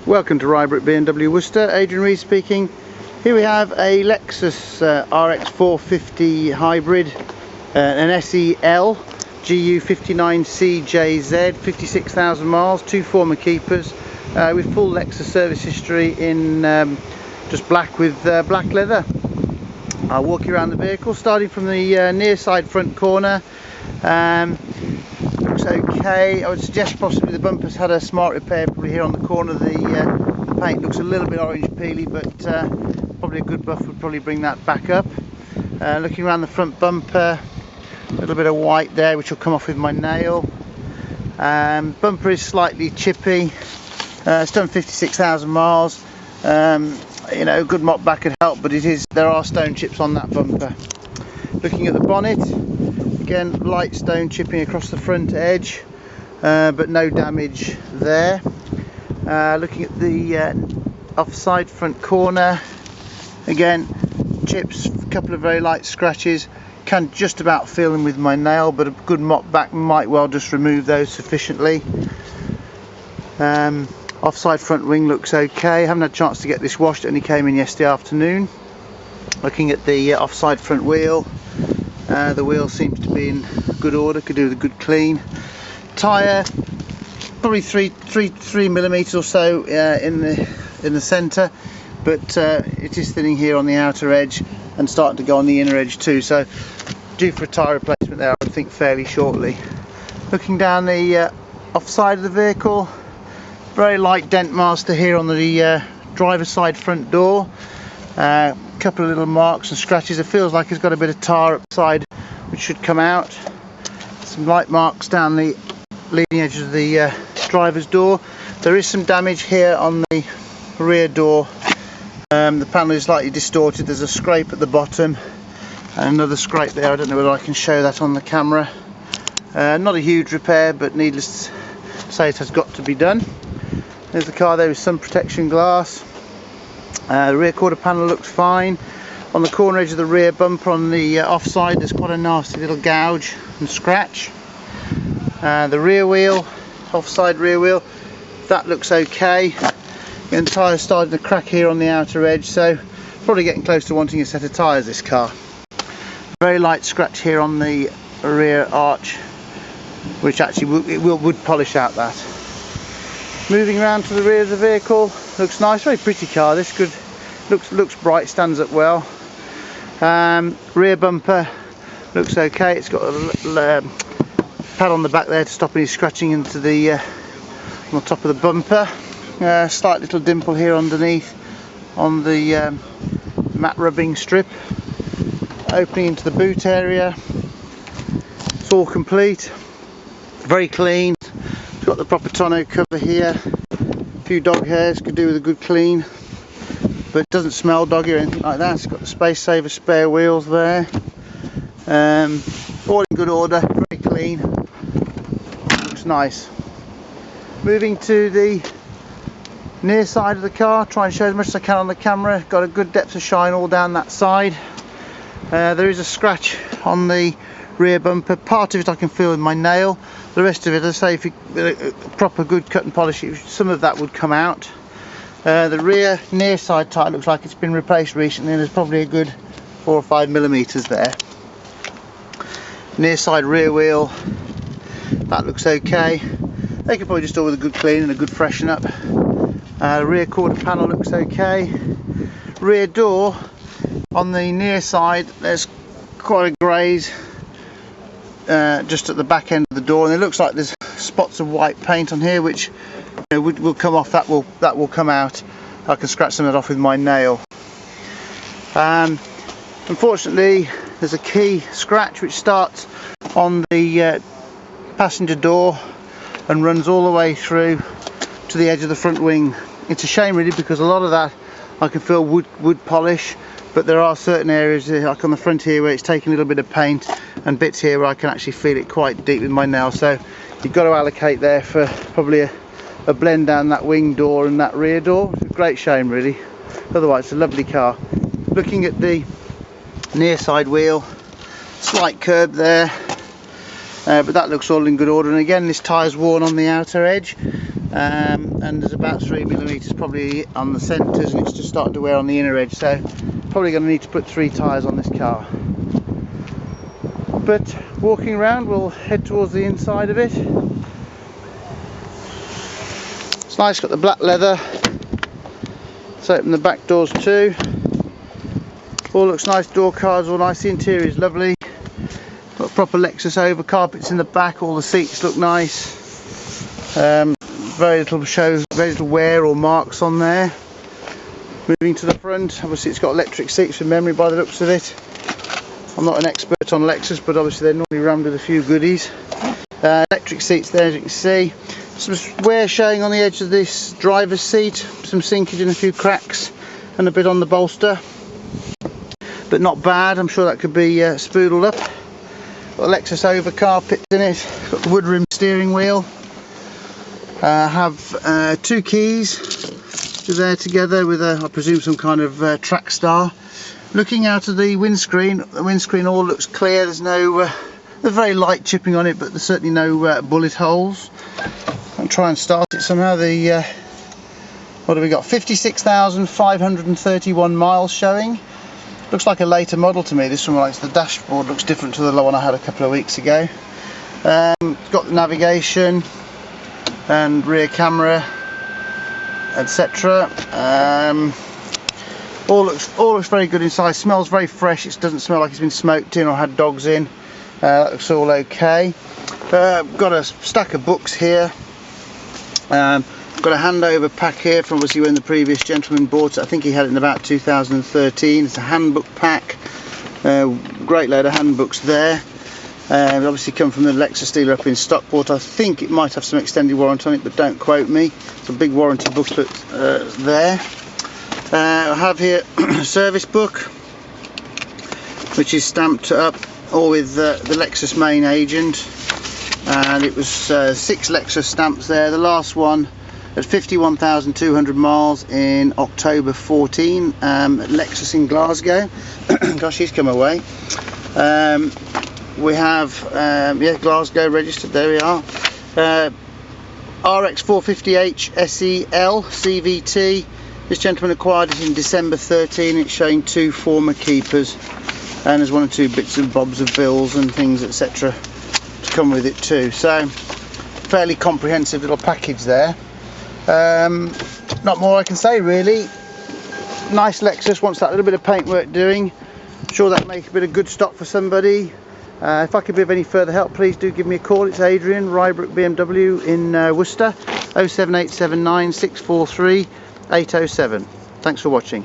Welcome to Rybrook BMW Worcester, Adrian Reed speaking. Here we have a Lexus RX 450 hybrid, an SEL GU59CJZ, 56,000 miles, two former keepers, with full Lexus service history in just black with black leather. I'll walk you around the vehicle, starting from the near side front corner. Looks okay. I would suggest possibly the bumper's had a smart repair probably here on the corner. The paint looks a little bit orange peely, but probably a good buff would probably bring that back up. Looking around the front bumper, a little bit of white there which will come off with my nail. Bumper is slightly chippy. It's done 56,000 miles. You know, a good mop back could help, but there are stone chips on that bumper. Looking at the bonnet, again light stone chipping across the front edge, but no damage there. Looking at the offside front corner, again chips, a couple of very light scratches. Can just about feel them with my nail, but a good mop back might well just remove those sufficiently. Offside front wing looks okay. Haven't had a chance to get this washed, it only came in yesterday afternoon. Looking at the offside front wheel, the wheel seems to be in good order, could do with a good clean. Tyre, probably 3 millimeters or so in the centre, but it is thinning here on the outer edge and starting to go on the inner edge too, so due for a tyre replacement there, I would think fairly shortly. Looking down the offside of the vehicle, very light dent master here on the driver's side front door. Couple of little marks and scratches. It feels like it's got a bit of tar upside which should come out. Some light marks down the leading edge of the driver's door. There is some damage here on the rear door. The panel is slightly distorted. There's a scrape at the bottom and another scrape there. I don't know whether I can show that on the camera. Not a huge repair, but needless to say it has got to be done. There's the car there with sun protection glass. The rear quarter panel looks fine. On the corner edge of the rear bumper on the offside, there's quite a nasty little gouge and scratch. The rear wheel, offside rear wheel, that looks okay. The tyre's starting to crack here on the outer edge, so probably getting close to wanting a set of tyres this car. Very light scratch here on the rear arch, which actually would polish out that. Moving around to the rear of the vehicle, looks nice, very pretty car. This looks bright, stands up well. Rear bumper looks okay. It's got a pad on the back there to stop any scratching into the on the top of the bumper. Slight little dimple here underneath on the matte rubbing strip. Opening into the boot area, it's all complete, very clean. It's got the proper tonneau cover here. A few dog hairs, could do with a good clean, but it doesn't smell doggy or anything like that. It's got the space saver spare wheels there. All in good order, very clean, looks nice. Moving to the near side of the car, try and show as much as I can on the camera. Got a good depth of shine all down that side. There is a scratch on the rear bumper. Part of it I can feel with my nail. The rest of it, as I say, if you proper good cut and polish it, some of that would come out. The rear near side tyre looks like it's been replaced recently, and there's probably a good 4 or 5 millimeters there. Near side rear wheel, that looks okay. They could probably just do with a good clean and a good freshen up. Rear quarter panel looks okay. Rear door on the near side, there's quite a graze just at the back end of the door, and it looks like there's spots of white paint on here which will come off. That will come out. I can scratch some of it off with my nail. Unfortunately, there's a key scratch which starts on the passenger door and runs all the way through to the edge of the front wing. It's a shame really, because a lot of that I can feel wood polish, but there are certain areas like on the front here where it's taking a little bit of paint, and bits here where I can actually feel it quite deep with my nail. So you've got to allocate there for probably a blend down that wing door and that rear door. It's a great shame really, otherwise it's a lovely car. Looking at the near side wheel, slight curb there, but that looks all in good order. And again, this tyre's worn on the outer edge. and there's about 3mm probably on the centres, and it's just starting to wear on the inner edge, so probably going to need to put 3 tyres on this car. But walking around, we'll head towards the inside of it. It's nice, got the black leather. Let's open the back doors too. All looks nice, door cards all nice, the interior is lovely. Got proper Lexus over carpets in the back, all the seats look nice. Very little wear or marks on there. Moving to the front, obviously it's got electric seats with memory by the looks of it. I'm not an expert on Lexus, but obviously they're normally rammed with a few goodies. Electric seats there, as you can see. Some wear showing on the edge of this driver's seat, some sinkage and a few cracks, and a bit on the bolster. But not bad, I'm sure that could be spoodled up. Got a Lexus over carpets in it, got the wood rim steering wheel. Have 2 keys, which are there together with I presume some kind of track star. Looking out of the windscreen all looks clear. There's no, there's very light chipping on it, but there's certainly no bullet holes. I'll try and start it somehow. The what have we got? 56,531 miles showing. Looks like a later model to me. This one, like the dashboard, looks different to the one I had a couple of weeks ago. It's got the navigation and rear camera, etc. All looks very good inside. Smells very fresh. It doesn't smell like it's been smoked in or had dogs in. That looks all okay. Got a stack of books here. Got a handover pack here from obviously when the previous gentleman bought it. I think he had it in about 2013. It's a handbook pack. Great load of handbooks there. Obviously come from the Lexus dealer up in Stockport. I think it might have some extended warranty on it, but don't quote me. It's a big warranty booklet there. I have here a service book, which is stamped up all with the Lexus main agent, and it was 6 Lexus stamps there. The last one at 51,200 miles in October 14 at Lexus in Glasgow. Gosh, he's come away. We have yeah, Glasgow registered, there we are. RX450H SEL CVT. This gentleman acquired it in December 13. It's showing 2 former keepers, and there's 1 or 2 bits and bobs of bills and things, etc. to come with it too. So fairly comprehensive little package there. Not more I can say really. Nice Lexus, wants that little bit of paintwork doing. I'm sure that'll make a bit of good stock for somebody. If I could be of any further help, please do give me a call. It's Adrian, Rybrook BMW in Worcester, 07879 643 807. Thanks for watching.